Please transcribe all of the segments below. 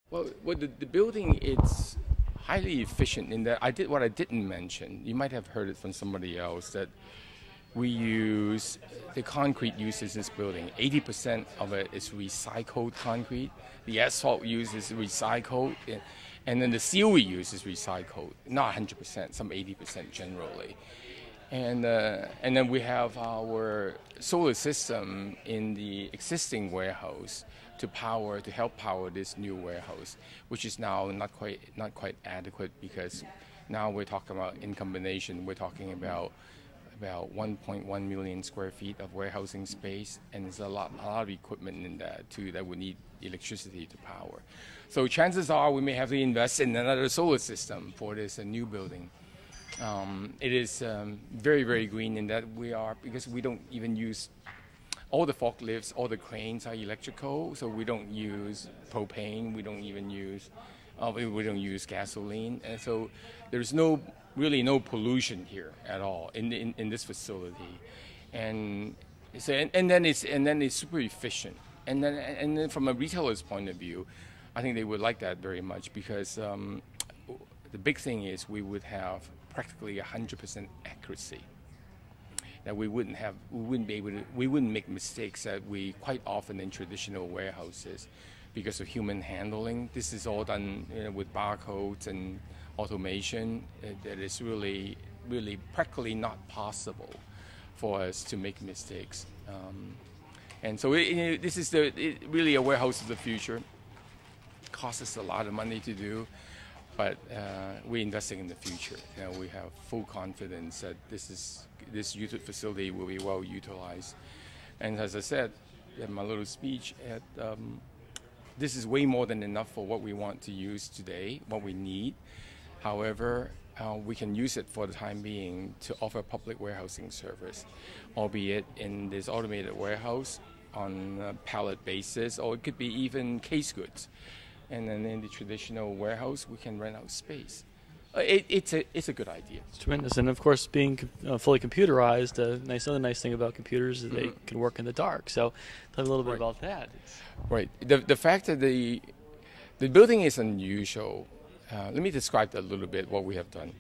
Well, the building is highly efficient in that what I didn't mention. You might have heard it from somebody else that we use the concrete used in this building. 80% of it is recycled concrete. The asphalt used is recycled, and then the steel we use is recycled. Not 100%, some 80% generally. And then we have our solar system in the existing warehouse to help power this new warehouse, which is now not quite adequate because now we're talking about in combination we're talking about 1.1 million square feet of warehousing space, and there's a lot of equipment in that too that would need electricity to power. So chances are we may have to invest in another solar system for this new building. It is very, very green in that because we don't even use all the forklifts, all the cranes are electrical, so we don't use propane, we don't use gasoline, and so there's really no pollution here at all in this facility, and so and then it's super efficient, and then from a retailer's point of view, I think they would like that very much because the big thing is we would have practically 100% accuracy. That we wouldn't make mistakes that we quite often in traditional warehouses because of human handling. This is all done with barcodes and automation. That is really practically not possible for us to make mistakes. And so this is really a warehouse of the future. It costs us a lot of money to do, but we're investing in the future. We have full confidence that this facility will be well utilized. And as I said in my little speech, this is way more than enough for what we want to use today, what we need. However, we can use it for the time being to offer public warehousing service, albeit in this automated warehouse on a pallet basis, or it could be even case goods. And then in the traditional warehouse, we can rent out space. It's a good idea. It's tremendous, and of course, being fully computerized, another nice thing about computers is they can work in the dark. So, tell me a little bit about that. Right. The fact that the building is unusual. Let me describe a little bit what we have done.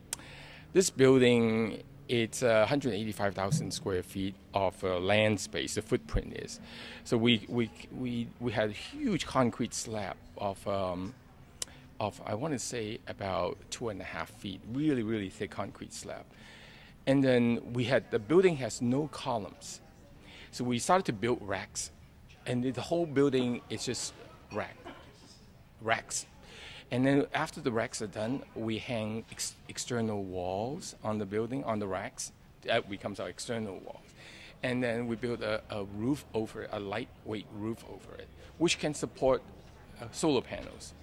This building, it's 185,000 square feet of land space. The footprint is. So we had a huge concrete slab of I want to say about 2.5 feet, really thick concrete slab. And then the building has no columns. So we started to build racks, and the whole building is just racks. And then after the racks are done, we hang external walls on the building, on the racks. That becomes our external walls. And then we build a roof over it, a lightweight roof over it, which can support solar panels.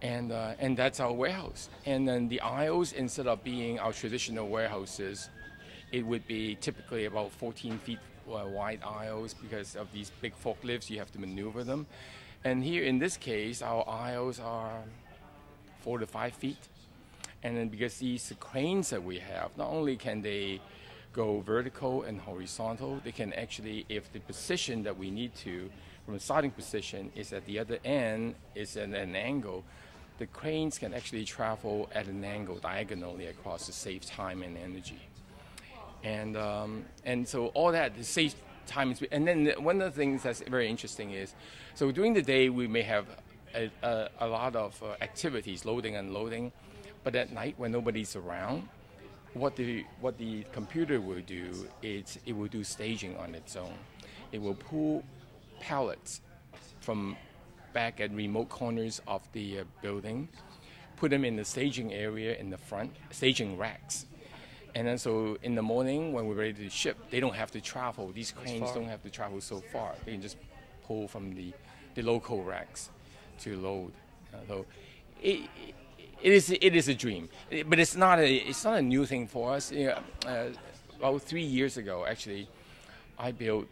And that's our warehouse. And then the aisles, instead of being our traditional warehouses, it would be typically about 14 feet wide aisles because of these big forklifts. You have to maneuver them. And here in this case, our aisles are 4 to 5 feet. And then because these cranes that we have, not only can they go vertical and horizontal, they can actually, if the position that we need to, from the starting position is at the other end, is at an angle, the cranes can actually travel at an angle diagonally across to save time and energy. And so all that saves time. And then one of the things that's very interesting is, so during the day we may have a lot of activities, loading and unloading, but at night when nobody's around, what the computer will do is it will do staging on its own. It will pull pallets from back at remote corners of the building, put them in the staging area in the front, staging racks. And then so in the morning when we're ready to ship, they don't have to travel. These cranes don't have to travel so far. They can just pull from the local racks to load. So it is a dream, but it's not a new thing for us. About 3 years ago, actually, I built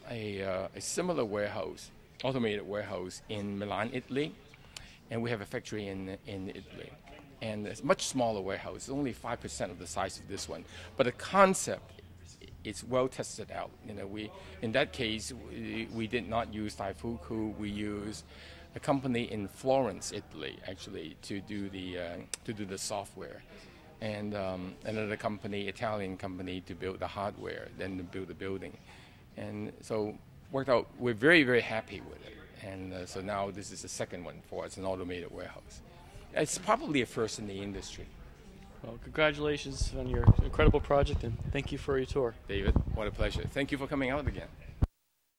a similar warehouse, automated warehouse in Milan, Italy, and we have a factory in Italy. And it's a much smaller warehouse, only 5% of the size of this one. But the concept is well tested out. In that case, we did not use Daifuku. We used a company in Florence, Italy, actually, to do the software, and another company, Italian company, to build the hardware, then to build the building, and so worked out. We're very, very happy with it, and so now this is the second one for us, an automated warehouse. It's probably a first in the industry. Well, congratulations on your incredible project, and thank you for your tour. David, what a pleasure. Thank you for coming out again.